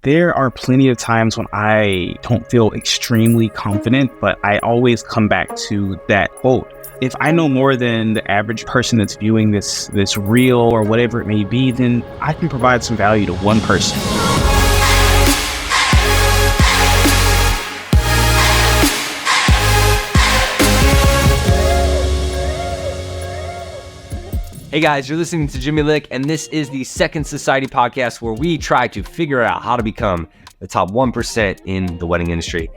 There are plenty of times when I don't feel extremely confident, but I always come back to that quote. If I know more than the average person that's viewing this reel or whatever it may be, then I can provide some value to one person. Hey guys, you're listening to Jimmy Lick, and this is the Second Society podcast where we try to figure out how to become the top 1% in the wedding industry.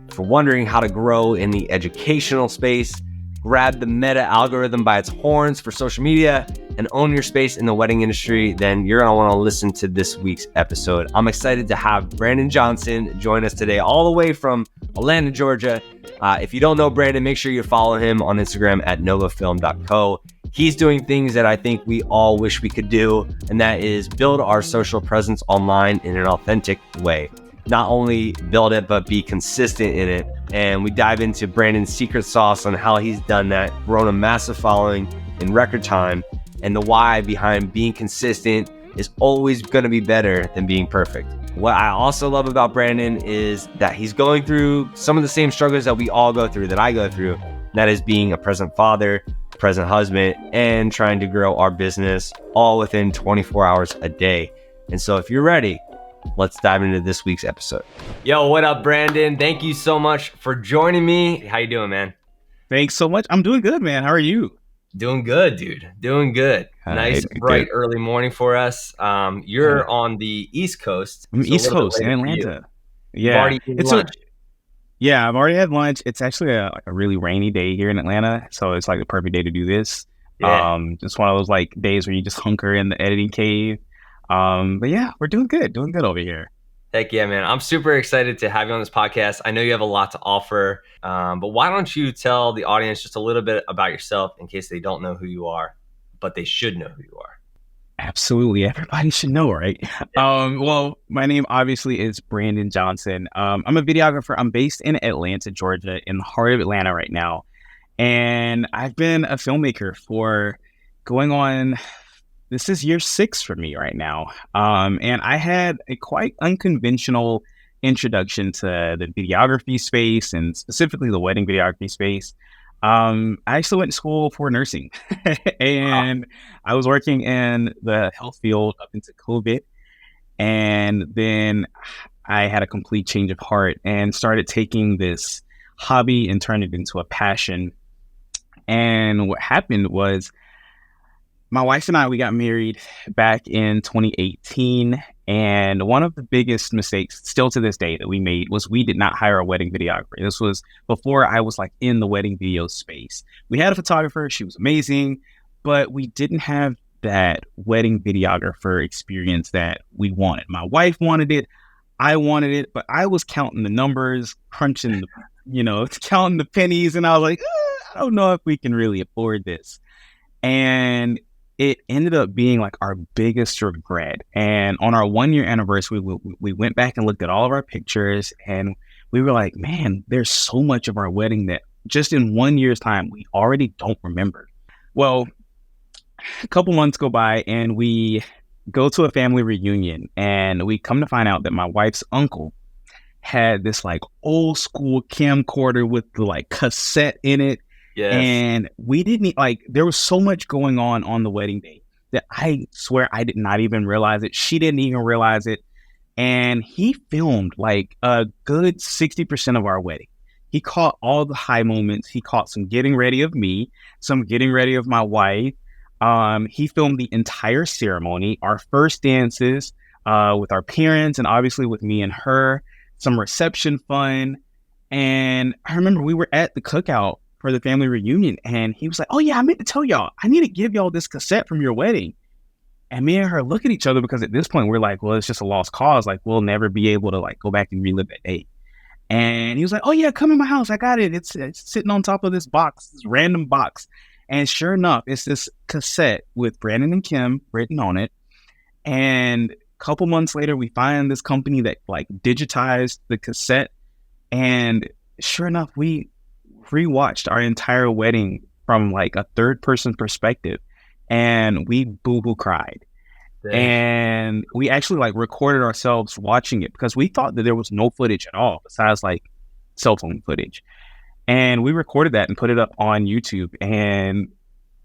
If you're wondering how to grow in the educational space, grab the meta algorithm by its horns for social media, and own your space in the wedding industry, then you're going to want to listen to this week's episode. I'm excited to have Brandon Johnson join us today, all the way from Atlanta, Georgia. If you don't know Brandon, make sure you follow him on Instagram at novafilm.co. He's doing things that I think we all wish we could do, and that is build our social presence online in an authentic way. Not only build it, but be consistent in it. And we dive into Brandon's secret sauce on how he's done that, grown a massive following in record time, and the why behind being consistent is always going to be better than being perfect. What I also love about Brandon is that he's going through some of the same struggles that we all go through, that I go through. And that is being a present father, present husband, and trying to grow our business all within 24 hours a day. And so if you're ready, let's dive into this week's episode. Yo, what up, Brandon? Thank you so much for joining me. How you doing, man? Thanks so much. I'm doing good, man. How are you? Doing good, dude. Doing good. Nice, bright, early morning for us. You're on the East Coast. I'm East Coast in Atlanta. Yeah. I've already had lunch. It's actually a really rainy day here in Atlanta, so it's like the perfect day to do this. Yeah. Just one of those like days where you just hunker in the editing cave. But yeah, we're doing good over here. Heck yeah, man. I'm super excited to have you on this podcast. I know you have a lot to offer, but why don't you tell the audience just a little bit about yourself in case they don't know who you are, but they should know who you are. Absolutely. Everybody should know, right? Well, my name obviously is Brandon Johnson. I'm a videographer. I'm based in Atlanta, Georgia, in the heart of Atlanta right now. And I've been a filmmaker for going on, this is year 6 for me right now. And I had a quite unconventional introduction to the videography space, and specifically the wedding videography space. I actually went to school for nursing and I was working in the health field up into COVID. And then I had a complete change of heart and started taking this hobby and turned it into a passion. And what happened was my wife and I, we got married back in 2018. And one of the biggest mistakes still to this day that we made was we did not hire a wedding videographer. This was before I was like in the wedding video space. We had a photographer. She was amazing, but we didn't have that wedding videographer experience that we wanted. My wife wanted it. I wanted it, but I was counting the numbers, crunching counting the pennies. And I was like, I don't know if we can really afford this. And it ended up being like our biggest regret. And on our 1-year anniversary, we went back and looked at all of our pictures, and we were like, man, there's so much of our wedding that just in 1 year's time, we already don't remember. Well, a couple months go by and we go to a family reunion, and we come to find out that my wife's uncle had this like old school camcorder with the like cassette in it. Yes. And we didn't there was so much going on the wedding day that I swear I did not even realize it. She didn't even realize it. And he filmed like a good 60% of our wedding. He caught all the high moments. He caught some getting ready of me, some getting ready of my wife. He filmed the entire ceremony, our first dances with our parents, and obviously with me and her, some reception fun. And I remember we were at the cookout for the family reunion, and he was like, oh yeah, I meant to tell y'all, I need to give y'all this cassette from your wedding. And me and her look at each other, because at this point we're like, well, it's just a lost cause. Like, we'll never be able to like go back and relive that day. And he was like, oh yeah, come in my house, I got it. It's sitting on top of this box, this random box. And sure enough, it's this cassette with Brandon and Kim written on it. And a couple months later, we find this company that like digitized the cassette. And sure enough, we rewatched our entire wedding from like a third person perspective, and we boo-hoo cried. Dang. And we actually like recorded ourselves watching it because we thought that there was no footage at all besides like cell phone footage. And we recorded that and put it up on YouTube. And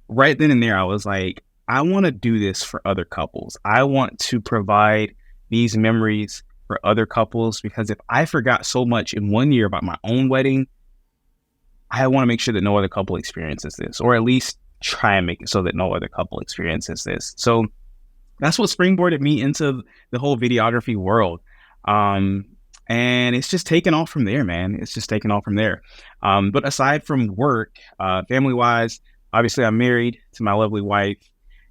right then and there, I was like, I want to do this for other couples. I want to provide these memories for other couples because if I forgot so much in one year about my own wedding, I want to make sure that no other couple experiences this, or at least try and make it so that no other couple experiences this. So that's what springboarded me into the whole videography world. Um, and it's just taken off from there, man. It's just taken off from there. But aside from work, family wise, obviously I'm married to my lovely wife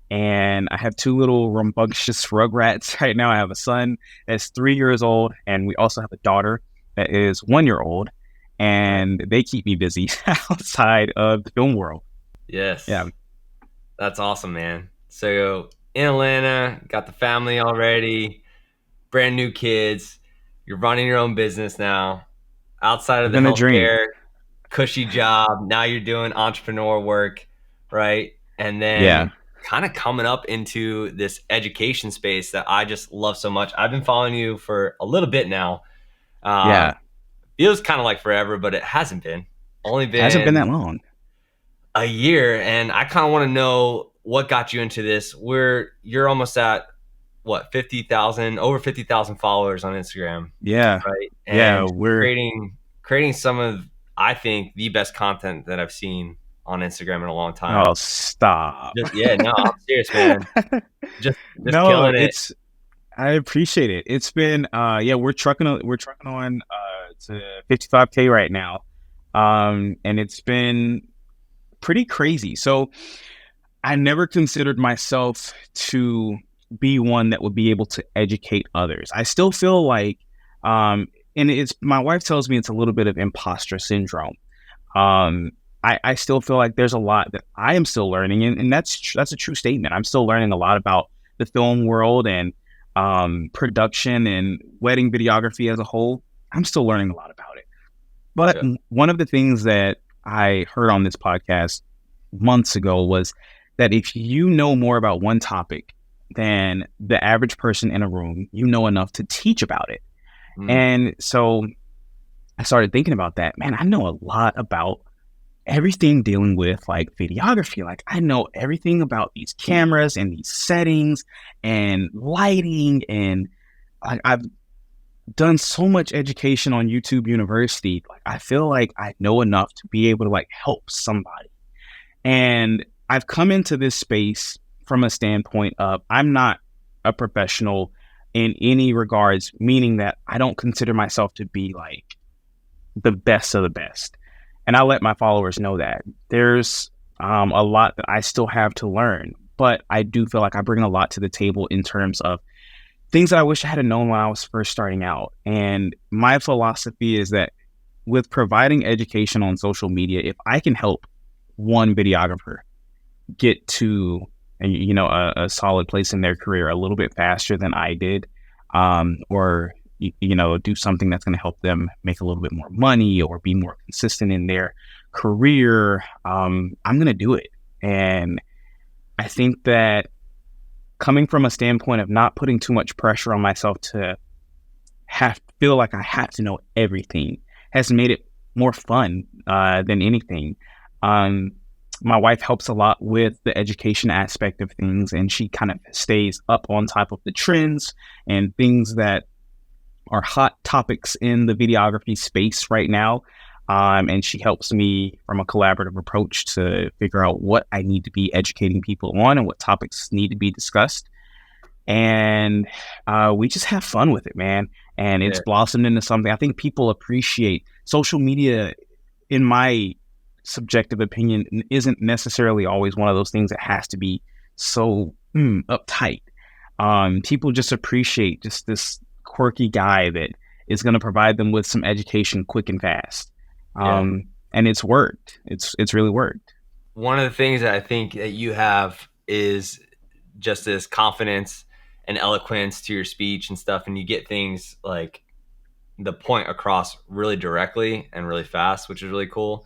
and I have two little rambunctious rugrats right now. I have a son that's 3 years old, and we also have a daughter that is 1 year old, and they keep me busy outside of the film world. Yes. Yeah. That's awesome, man. So in Atlanta, got the family already, brand new kids. You're running your own business now. Outside of the Living the dream. healthcare, cushy job. Now you're doing entrepreneur work, right? And Yeah. then kind of coming up into this education space that I just love so much. I've been following you for a little bit now. Yeah. Feels kind of like forever, but it hasn't been. Only Hasn't been been that long. a year, and I kind of want to know what got you into this. You're almost at what 50,000, over 50,000 followers on Instagram, Yeah. right? Yeah. And creating some of, I think, the best content that I've seen on Instagram in a long time. Oh, stop. Yeah, no, I'm serious, man. Just No, killing it. I appreciate it. It's been yeah, we're trucking on to 55K right now. And it's been pretty crazy. So I never considered myself to be one that would be able to educate others. I still feel like and it's my wife tells me it's a little bit of imposter syndrome. Um, I still feel like there's a lot that I am still learning, and that's a true statement. I'm still learning a lot about the film world and production and wedding videography as a whole. I'm still learning a lot about it. But Yeah. one of the things that I heard on this podcast months ago was that if you know more about one topic than the average person in a room, you know enough to teach about it. Mm, And so I started thinking about that. Man, I know a lot about everything dealing with like videography. Like I know everything about these cameras and these settings and lighting. And I've done so much education on YouTube University. Like I feel like I know enough to be able to like help somebody. And I've come into this space from a standpoint of I'm not a professional in any regards, meaning that I don't consider myself to be like the best of the best. And I let my followers know that there's a lot that I still have to learn, but I do feel like I bring a lot to the table in terms of things that I wish I had known when I was first starting out. And my philosophy is that with providing education on social media, if I can help one videographer get to a solid place in their career a little bit faster than I did, or do something that's going to help them make a little bit more money or be more consistent in their career, I'm going to do it. And I think that coming from a standpoint of not putting too much pressure on myself to feel like I have to know everything has made it more fun than anything. My wife helps a lot with the education aspect of things, and she kind of stays up on top of the trends and things that are hot topics in the videography space right now. And she helps me from a collaborative approach to figure out what I need to be educating people on and what topics need to be discussed. And we just have fun with it, man. And it's yeah, blossomed into something I think people appreciate. Social media, in my subjective opinion, isn't necessarily always one of those things that has to be so uptight. People just appreciate just this quirky guy that is going to provide them with some education quick and fast. yeah. And it's worked. It's really worked. One of the things that I think that you have is just this confidence and eloquence to your speech and stuff, and you get things like the point across really directly and really fast, which is really cool.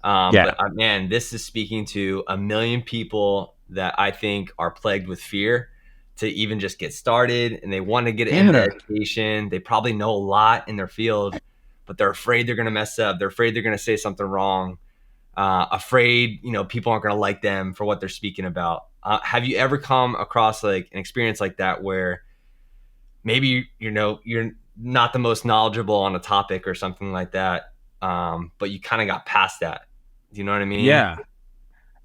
Yeah. But man, this is speaking to a million people that I think are plagued with fear to even just get started, and they want to get into Yeah. education. They probably know a lot in their field, but they're afraid they're going to mess up. They're afraid they're going to say something wrong. Afraid, people aren't going to like them for what they're speaking about. Have you ever come across like an experience like that where maybe you're not the most knowledgeable on a topic or something like that, but you kind of got past that? Do you know what I mean? Yeah.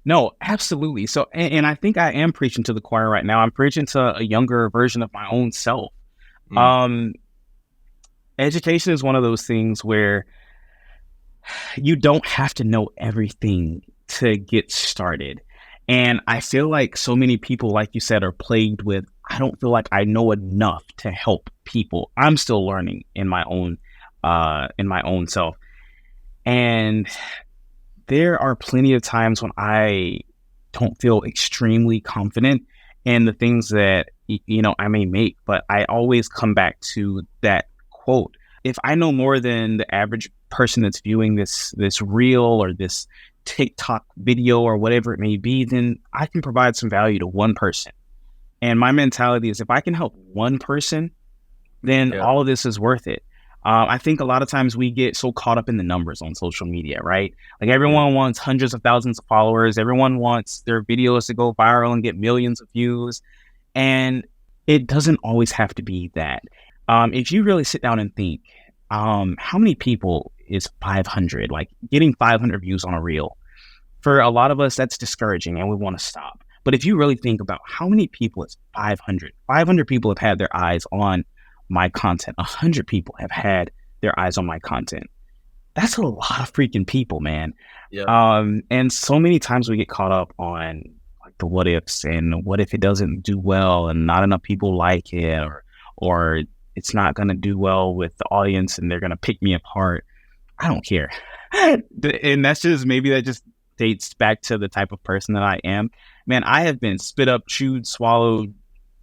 No, absolutely. So, and I think I am preaching to the choir right now. I'm preaching to a younger version of my own self. Mm, Um, Education is one of those things where you don't have to know everything to get started. And I feel like so many people, like you said, are plagued with, I don't feel like I know enough to help people. I'm still learning in my own self. And there are plenty of times when I don't feel extremely confident in the things that I may make, but I always come back to that quote. If I know more than the average person that's viewing this reel or this TikTok video or whatever it may be, then I can provide some value to one person. And my mentality is if I can help one person, then yeah. all of this is worth it. I think a lot of times we get so caught up in the numbers on social media, right? Like Yeah. everyone wants hundreds of thousands of followers. Everyone wants their videos to go viral and get millions of views. And it doesn't always have to be that. If you really sit down and think, how many people is 500? Like getting 500 views on a reel. For a lot of us, that's discouraging and we want to stop. But if you really think about how many people is 500, 500 people have had their eyes on my content. 100 people have had their eyes on my content. That's a lot of freaking people, man. Yeah. And so many times we get caught up on like the what ifs and what if it doesn't do well and not enough people like it, or it's not going to do well with the audience and they're going to pick me apart. I don't care. And maybe that just dates back to the type of person that I am. Man, I have been spit up, chewed, swallowed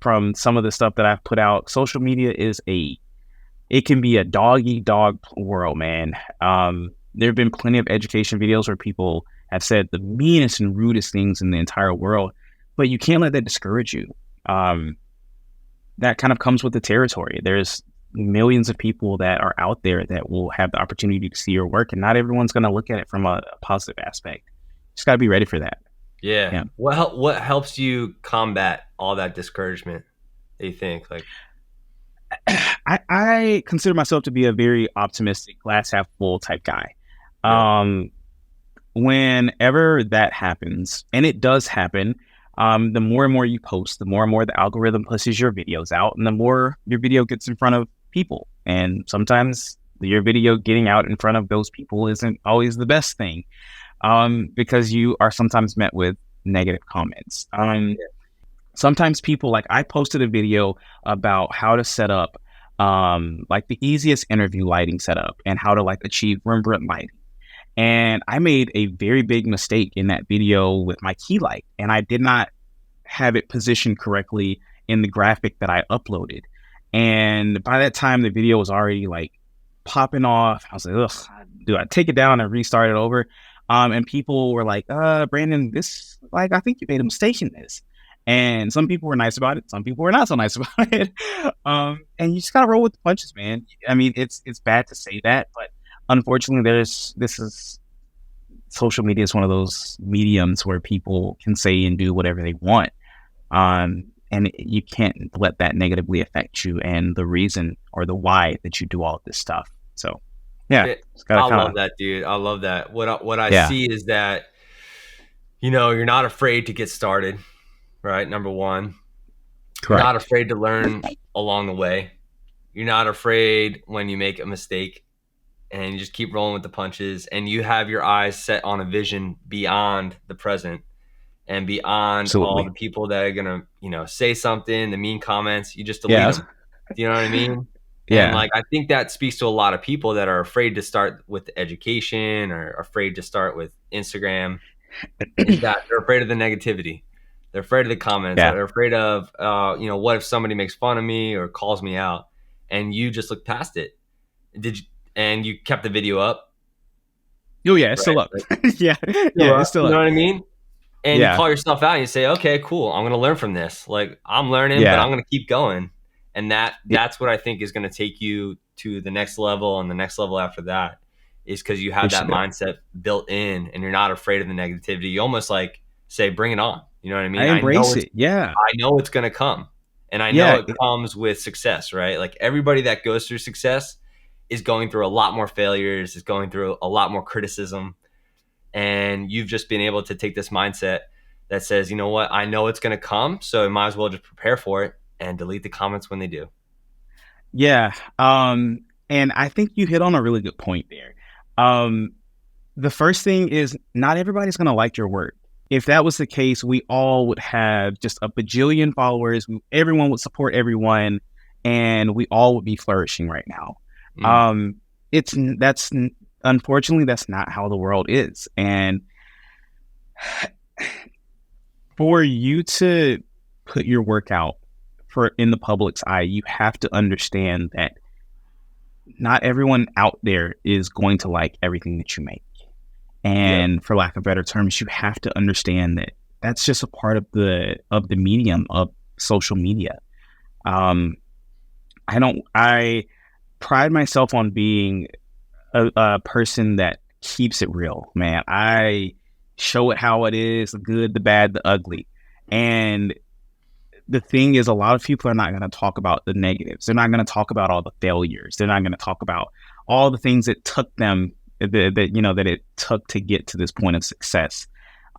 from some of the stuff that I've put out. Social media it can be a dog eat dog world, man. There have been plenty of education videos where people have said the meanest and rudest things in the entire world, but you can't let that discourage you. That kind of comes with the territory. There's millions of people that are out there that will have the opportunity to see your work, and not everyone's going to look at it from a positive aspect. Just got to be ready for that. Yeah. Yeah. What helps you combat all that discouragement, do you think? Like, I consider myself to be a very optimistic, glass half full type guy. yeah. Whenever that happens, and it does happen, the more and more you post, the more and more the algorithm pushes your videos out, and the more your video gets in front of people. And sometimes your video getting out in front of those people isn't always the best thing, because you are sometimes met with negative comments. Sometimes people, like I posted a video about how to set up like the easiest interview lighting setup and how to like achieve Rembrandt lighting. And I made a very big mistake in that video with my key light, and I did not have it positioned correctly in the graphic that I uploaded. And by that time, the video was already like popping off. I was like, ugh, do I take it down and restart it over? And people were like, Brandon, this, like, I think you made a mistake in this. And some people were nice about it. Some people were not so nice about it. And you just gotta roll with the punches, man. I mean, it's bad to say that, but unfortunately, social media is one of those mediums where people can say and do whatever they want. And you can't let that negatively affect you and the reason or the why that you do all of this stuff. So, yeah, Love that, dude. I love that. What I see is that, you're not afraid to get started, right? Number one. correct. You're not afraid to learn along the way. You're not afraid when you make a mistake, and you just keep rolling with the punches, and you have your eyes set on a vision beyond the present and beyond all the people that are going to, say something, the mean comments. You just delete them. Do you know what I mean? Yeah. And like, I think that speaks to a lot of people that are afraid to start with education or afraid to start with Instagram, is that they're afraid of the negativity. They're afraid of the comments. Yeah. They're afraid of, what if somebody makes fun of me or calls me out? And you just look past it. And you kept the video up? Oh yeah, it's still up. Yeah, it's still up. up. You know what I mean? And you Yeah. call yourself out and you say, okay, cool. I'm going to learn from this. Like I'm learning, but Yeah. I'm going to keep going. And It, that's what I think is going to take you to the next level, and the next level after that is because you for have that sure. mindset built in and you're not afraid of the negativity. You almost like say, bring it on. You know what I I mean? embrace it. Yeah. I know it's going to come, and I know Yeah. it comes with success, right? Like everybody that goes through success is going through a lot more failures, is going through a lot more criticism. And you've just been able to take this mindset that says, you know what, I know it's going to come, so I might as well just prepare for it and delete the comments when they do. Yeah. And I think you hit on a really good point there. Um, the first thing is not everybody's going to like your work. If that was the case, we all would have just a bajillion followers. Everyone would support everyone, and we all would be flourishing right now. Mm. That's unfortunately that's not how the world is, and for you to put your work out for in the public's eye, you have to understand that not everyone out there is going to like everything that you make. Yeah. And for lack of better terms, you have to understand that that's just a part of the medium of social media. Um, I pride myself on being a person that keeps it real, man. I show it how it is, the good, the bad, the ugly. And the thing is, a lot of people are not going to talk about the negatives. They're not going to talk about all the failures. They're not going to talk about all the things that took them that it took to get to this point of success.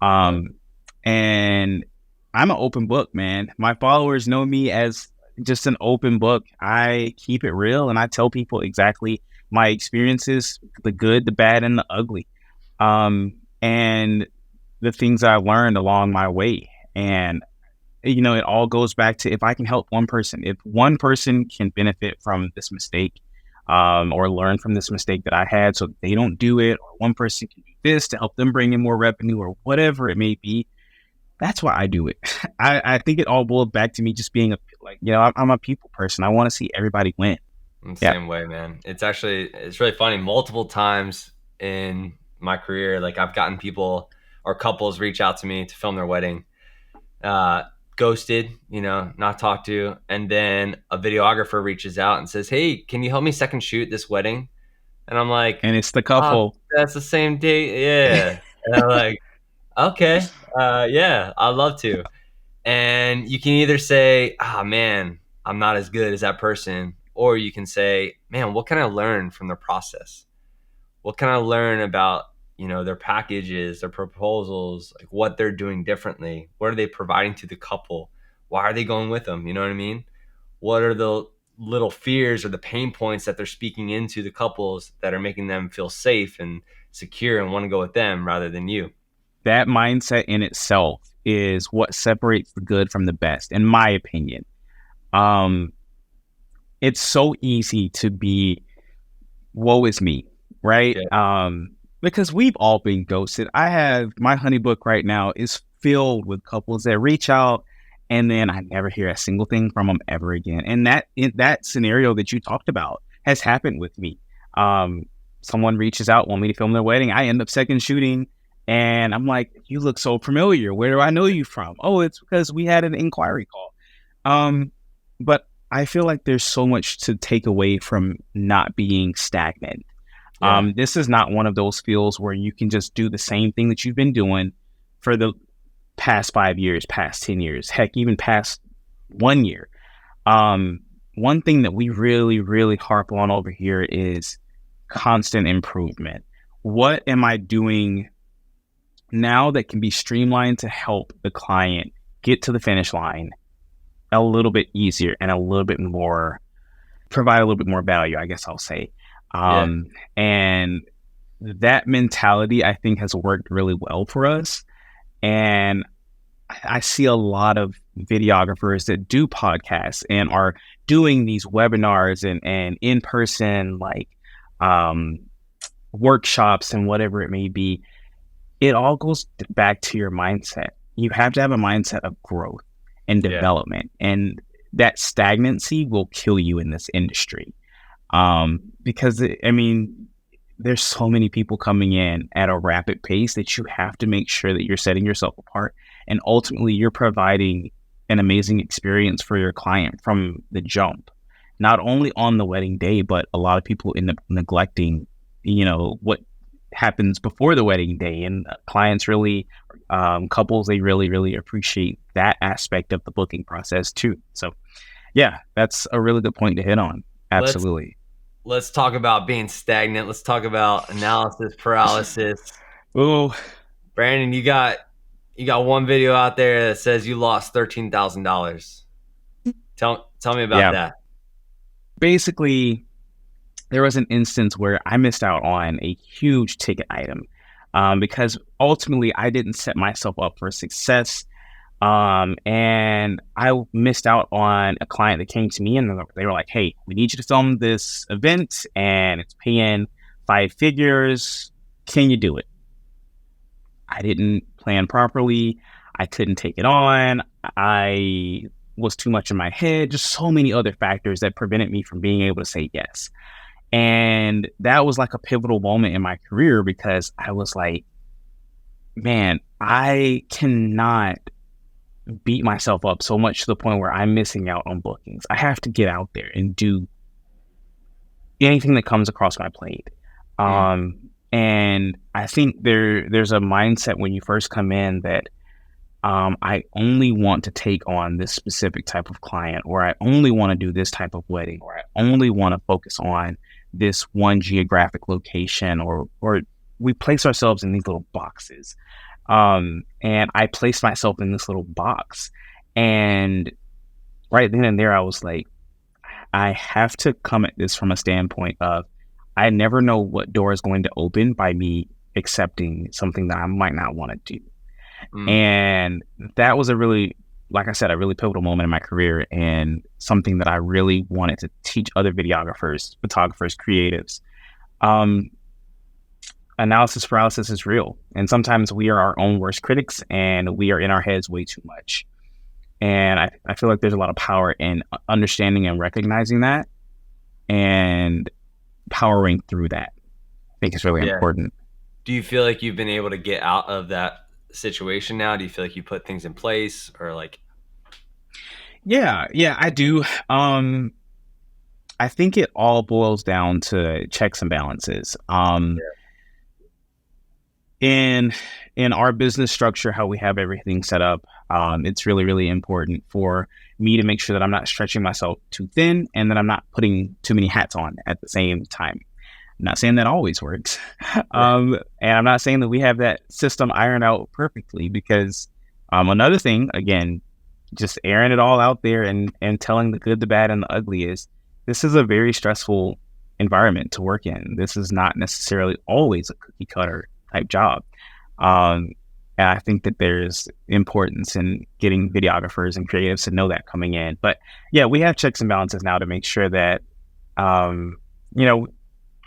And I'm an open book, man. My followers know me as just an open book. I keep it real and I tell people exactly my experiences, the good, the bad, and the ugly. And the things I learned along my way. And it all goes back to if I can help one person, if one person can benefit from this mistake, or learn from this mistake that I had so they don't do it, or one person can do this to help them bring in more revenue or whatever it may be, that's why I do it. I think it all boiled back to me just being I'm a people person. I want to see everybody win. Yeah. Same way, man. It's really funny. Multiple times in my career, like I've gotten people or couples reach out to me to film their wedding, ghosted, not talked to. And then a videographer reaches out and says, hey, can you help me second shoot this wedding? And I'm like, And it's the oh, couple. that's the same date. Yeah. And I'm like, okay, yeah, I'd love to. And you can either say, ah, man, I'm not as good as that person. Or you can say, man, what can I learn from their process? What can I learn about, their packages, their proposals, like what they're doing differently? What are they providing to the couple? Why are they going with them? You know what I mean? What are the little fears or the pain points that they're speaking into the couples that are making them feel safe and secure and want to go with them rather than you? That mindset in itself is what separates the good from the best, in my opinion. It's so easy to be woe is me, right? Yeah. Because we've all been ghosted. I have my honey book right now is filled with couples that reach out and then I never hear a single thing from them ever again. And that scenario that you talked about has happened with me. Someone reaches out, want me to film their wedding. I end up second shooting and I'm like, you look so familiar. Where do I know you from? Oh, it's because we had an inquiry call. But I feel like there's so much to take away from not being stagnant. Yeah. This is not one of those fields where you can just do the same thing that you've been doing for the past 5 years, past 10 years, heck, even past 1 year. One thing that we really, really harp on over here is constant improvement. What am I doing now that can be streamlined to help the client get to the finish line a little bit easier and a little bit more, provide a little bit more value, I guess I'll say. Yeah. And that mentality, I think, has worked really well for us. And I see a lot of videographers that do podcasts and are doing these webinars and in-person workshops and whatever it may be. It all goes back to your mindset. You have to have a mindset of growth and development, and that stagnancy will kill you in this industry. Because there's so many people coming in at a rapid pace that you have to make sure that you're setting yourself apart, and ultimately you're providing an amazing experience for your client from the jump, not only on the wedding day, but a lot of people end up neglecting, what happens before the wedding day. And clients really, couples, they really, really appreciate that aspect of the booking process too. So yeah, that's a really good point to hit on. Let's Absolutely. let's talk about being stagnant. Let's talk about analysis paralysis. Oh, Brandon, you got one video out there that says you lost $13,000. Tell me about yeah. that. Basically, there was an instance where I missed out on a huge ticket item, because ultimately I didn't set myself up for success. And I missed out on a client that came to me and they were like, "Hey, we need you to film this event and it's paying 5 figures. Can you do it?" I didn't plan properly. I couldn't take it on. I was too much in my head, just so many other factors that prevented me from being able to say yes. And that was like a pivotal moment in my career because I was like, man, I cannot beat myself up so much to the point where I'm missing out on bookings. I have to get out there and do anything that comes across my plate. Mm. And I think there's a mindset when you first come in that I only want to take on this specific type of client, or I only want to do this type of wedding, or I only want to focus on this one geographic location, or we place ourselves in these little boxes. And I placed myself in this little box. And right then and there, I was like, I have to come at this from a standpoint of I never know what door is going to open by me accepting something that I might not want to do. Mm. And that was a really, like I said, a really pivotal moment in my career and something that I really wanted to teach other videographers, photographers, creatives. Um, Analysis paralysis is real. And sometimes we are our own worst critics and we are in our heads way too much. And I feel like there's a lot of power in understanding and recognizing that and powering through that. I think it's really Yeah. important. Do you feel like you've been able to get out of that situation now? Do you feel like you put things in place or like, Yeah, I do. I think it all boils down to checks and balances. In our business structure, how we have everything set up, it's really, really important for me to make sure that I'm not stretching myself too thin and that I'm not putting too many hats on at the same time. I'm not saying that always works. yeah, And I'm not saying that we have that system ironed out perfectly because another thing, again, just airing it all out there and telling the good, the bad, and the ugly is this is a very stressful environment to work in. This is not necessarily always a cookie cutter type job. Um, and I think that there's importance in getting videographers and creatives to know that coming in. But yeah, we have checks and balances now to make sure that, um, you know,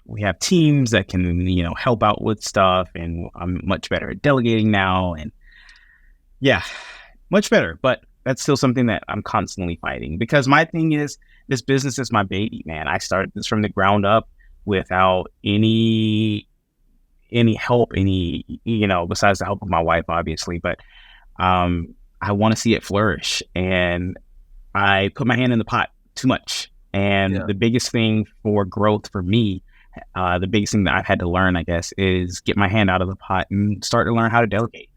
we have teams that can, help out with stuff. And I'm much better at delegating now. And yeah, much better. But that's still something that I'm constantly fighting because my thing is this business is my baby, man. I started this from the ground up without any help, besides the help of my wife, obviously. But I want to see it flourish. And I put my hand in the pot too much. And yeah, the biggest thing for growth for me, the biggest thing that I've had to learn, I guess, is get my hand out of the pot and start to learn how to delegate.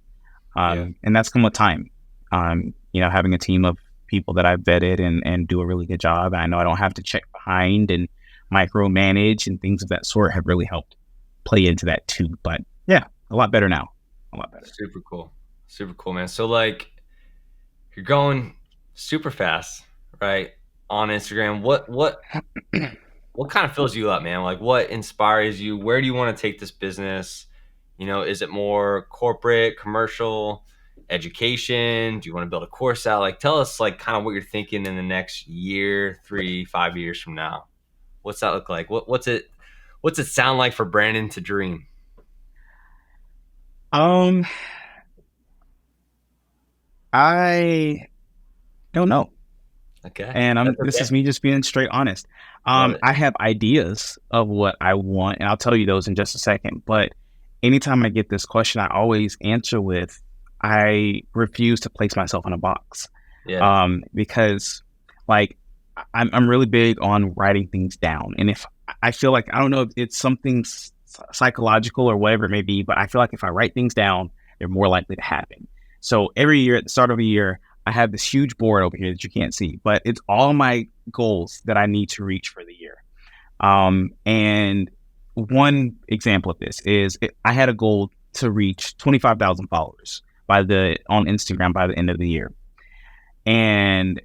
yeah, And that's come with time. Having a team of people that I've vetted and do a really good job. I know I don't have to check behind and micromanage and things of that sort have really helped play into that too. But yeah, a lot better now. A lot better. super cool, man. So like, you're going super fast, right? On Instagram. What kind of fills you up, man? Like what inspires you? Where do you want to take this business? Is it more corporate, commercial, education? Do you want to build a course out? Like tell us like kind of what you're thinking in the next year, 3, 5 years from now. What's that look like? What's it sound like for Brandon to dream? Um, I don't know. Okay. And That's this okay. is me just being straight honest. Love it. I have ideas of what I want, and I'll tell you those in just a second. But anytime I get this question, I always answer with, I refuse to place myself in a box. Yeah. Because like I'm really big on writing things down. And if I feel like, I don't know if it's something psychological or whatever it may be, but I feel like if I write things down, they're more likely to happen. So every year at the start of a year, I have this huge board over here that you can't see, but it's all my goals that I need to reach for the year. And one example of this is I had a goal to reach 25,000 followers on Instagram by the end of the year. And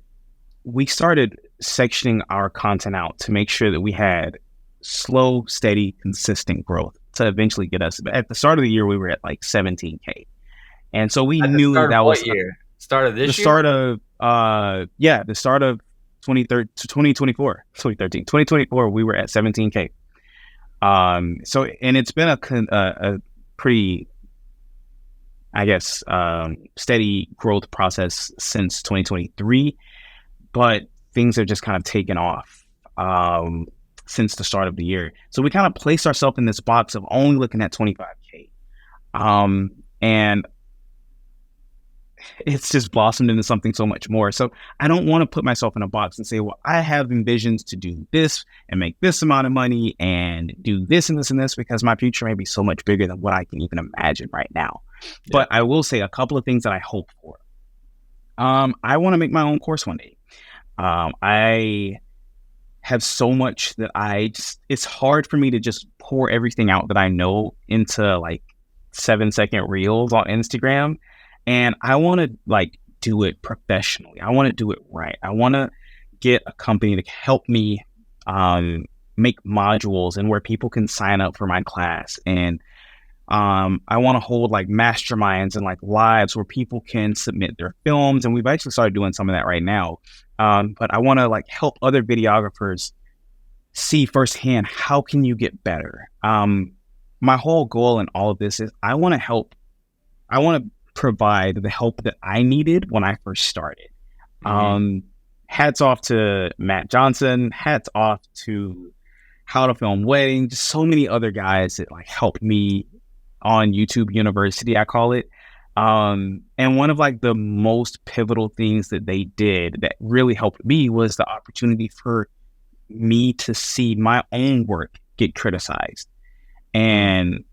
we started sectioning our content out to make sure that we had slow, steady, consistent growth to eventually get us. At the start of the year, we were at like 17K. And so we At the knew start of that what was year? Start of the this year? start of, the start of 2024, 2024, we were at 17K. So, and it's been a pretty, I guess, steady growth process since 2023, but things have just kind of taken off since the start of the year. So we kind of placed ourselves in this box of only looking at 25K. And it's just blossomed into something so much more. So I don't want to put myself in a box and say, well, I have envisions to do this and make this amount of money and do this and this and this, because my future may be so much bigger than what I can even imagine right now. Yeah. But I will say a couple of things that I hope for. I want to make my own course one day. I have so much that it's hard for me to just pour everything out that I know into like 7-second reels on Instagram. And I want to like do it professionally. I want to do it right. I want to get a company to help me make modules and where people can sign up for my class. And I want to hold like masterminds and like lives where people can submit their films. And we've actually started doing some of that right now. But I want to like help other videographers see firsthand, how can you get better? My whole goal in all of this is I want to provide the help that I needed when I first started. Hats off to Matt Johnson, hats off to How to Film Wedding, just so many other guys that like helped me on YouTube University, I call it. And one of like the most pivotal things that they did that really helped me was the opportunity for me to see my own work get criticized, and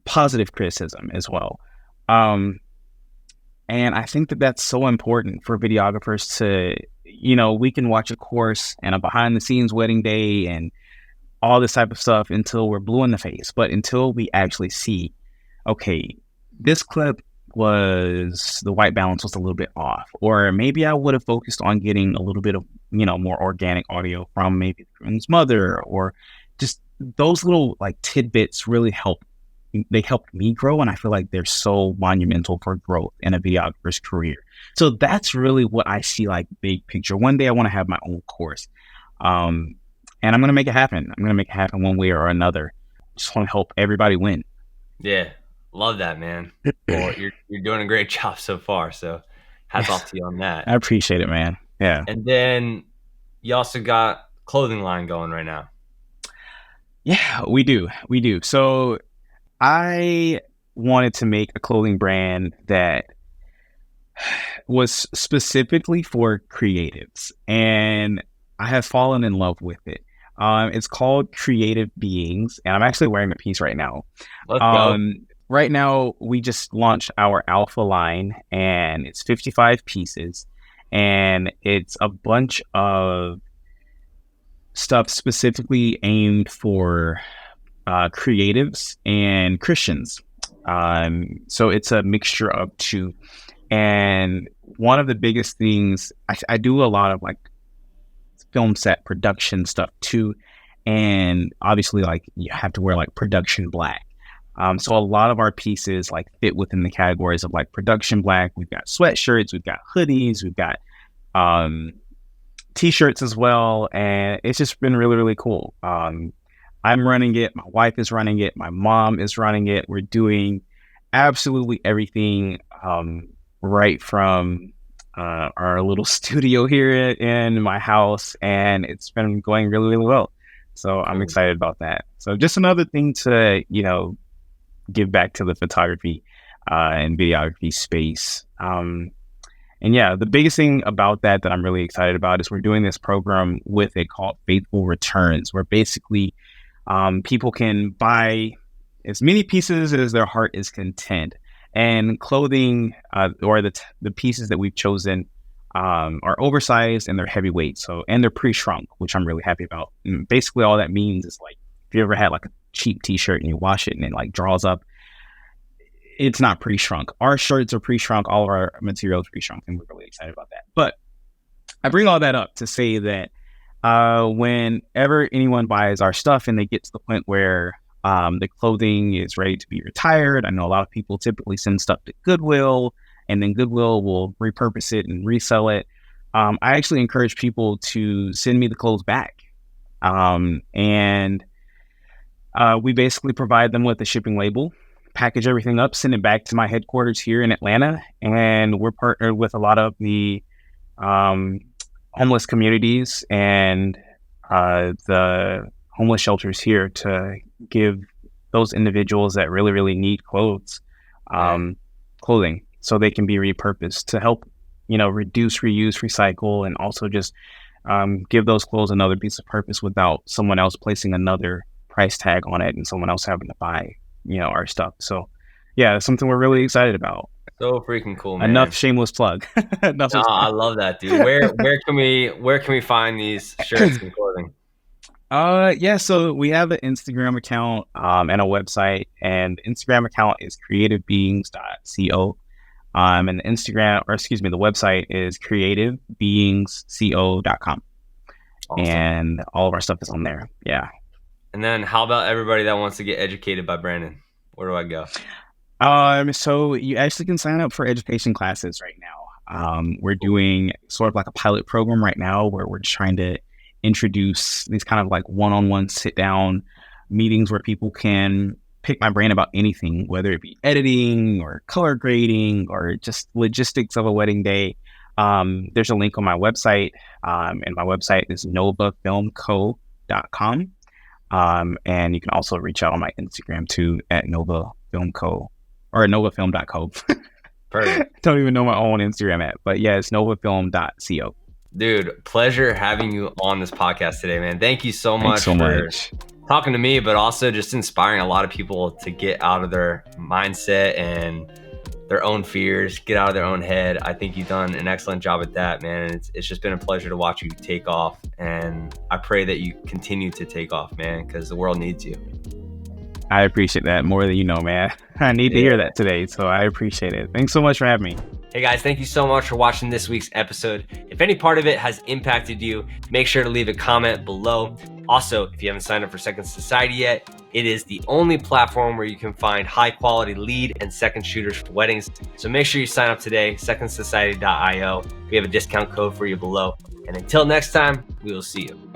positive criticism as well. And I think that that's so important for videographers to, we can watch a course and a behind the scenes wedding day and all this type of stuff until we're blue in the face. But until we actually see, okay, this clip the white balance was a little bit off, or maybe I would have focused on getting a little bit of, more organic audio from maybe the groom's mother, or just those little like tidbits really helped me grow. And I feel like they're so monumental for growth in a videographer's career. So that's really what I see, like big picture. One day I want to have my own course. And I'm going to make it happen. I'm going to make it happen one way or another. Just want to help everybody win. Yeah. Love that, man. Well, you're doing a great job so far. So hats off to you on that. I appreciate it, man. Yeah. And then you also got clothing line going right now. Yeah, we do. So I wanted to make a clothing brand that was specifically for creatives, and I have fallen in love with it. It's called Creative Beings, and I'm actually wearing a piece right now. Let's go. Right now, we just launched our Alpha line, and it's 55 pieces, and it's a bunch of stuff specifically aimed for creatives and Christians. So it's a mixture of two. And one of the biggest things, I do a lot of like film set production stuff too. And obviously like you have to wear like production black. So a lot of our pieces like fit within the categories of like production black. We've got sweatshirts, we've got hoodies, we've got t-shirts as well. And it's just been really, really cool. I'm running it. My wife is running it. My mom is running it. We're doing absolutely everything, right from our little studio here in my house, and it's been going really, really well. So I'm excited about that. So just another thing to, give back to the photography and videography space. And yeah, the biggest thing about that I'm really excited about is we're doing this program with it called Faithful Returns, where basically people can buy as many pieces as their heart is content. And clothing or the pieces that we've chosen are oversized and they're heavyweight. And they're pre-shrunk, which I'm really happy about. And basically, all that means is like if you ever had like a cheap T-shirt and you wash it and it like draws up, it's not pre-shrunk. Our shirts are pre-shrunk. All of our materials pre-shrunk, and we're really excited about that. But I bring all that up to say that whenever anyone buys our stuff and they get to the point where the clothing is ready to be retired, I know a lot of people typically send stuff to Goodwill, and then Goodwill will repurpose it and resell it. I actually encourage people to send me the clothes back. And we basically provide them with a shipping label, package everything up, send it back to my headquarters here in Atlanta. And we're partnered with a lot of the homeless communities and the homeless shelters here to give those individuals that really, really need clothing so they can be repurposed to help, reduce, reuse, recycle, and also just give those clothes another piece of purpose without someone else placing another price tag on it and someone else having to buy, our stuff. So yeah, it's something we're really excited about. So freaking cool, man. Enough shameless plug. I love that, dude. Where can we find these shirts and clothing? Yeah, so we have an Instagram account and a website, and the Instagram account is creativebeings.co. And the website is creativebeings.co.com. Awesome. And all of our stuff is on there. Yeah. And then how about everybody that wants to get educated by Brandon? Where do I go? So you actually can sign up for education classes right now. We're doing sort of like a pilot program right now where we're trying to introduce these kind of like one-on-one sit-down meetings where people can pick my brain about anything, whether it be editing or color grading or just logistics of a wedding day. There's a link on my website, and my website is novafilmco.com. And you can also reach out on my Instagram too at novafilmco or novafilm.co. Perfect. Don't even know my own Instagram at, but yeah, it's novafilm.co. Dude, pleasure having you on this podcast today, man. Thank you so much for talking to me, but also just inspiring a lot of people to get out of their mindset and their own fears, get out of their own head. I think you've done an excellent job at that, man. It's just been a pleasure to watch you take off, and I pray that you continue to take off, man, because the world needs you. I appreciate that more than you know, man. I need to hear that today, so I appreciate it. Thanks so much for having me. Hey guys, thank you so much for watching this week's episode. If any part of it has impacted you, make sure to leave a comment below. Also, if you haven't signed up for Second Society yet, it is the only platform where you can find high quality lead and second shooters for weddings. So make sure you sign up today, secondsociety.io. We have a discount code for you below. And until next time, we will see you.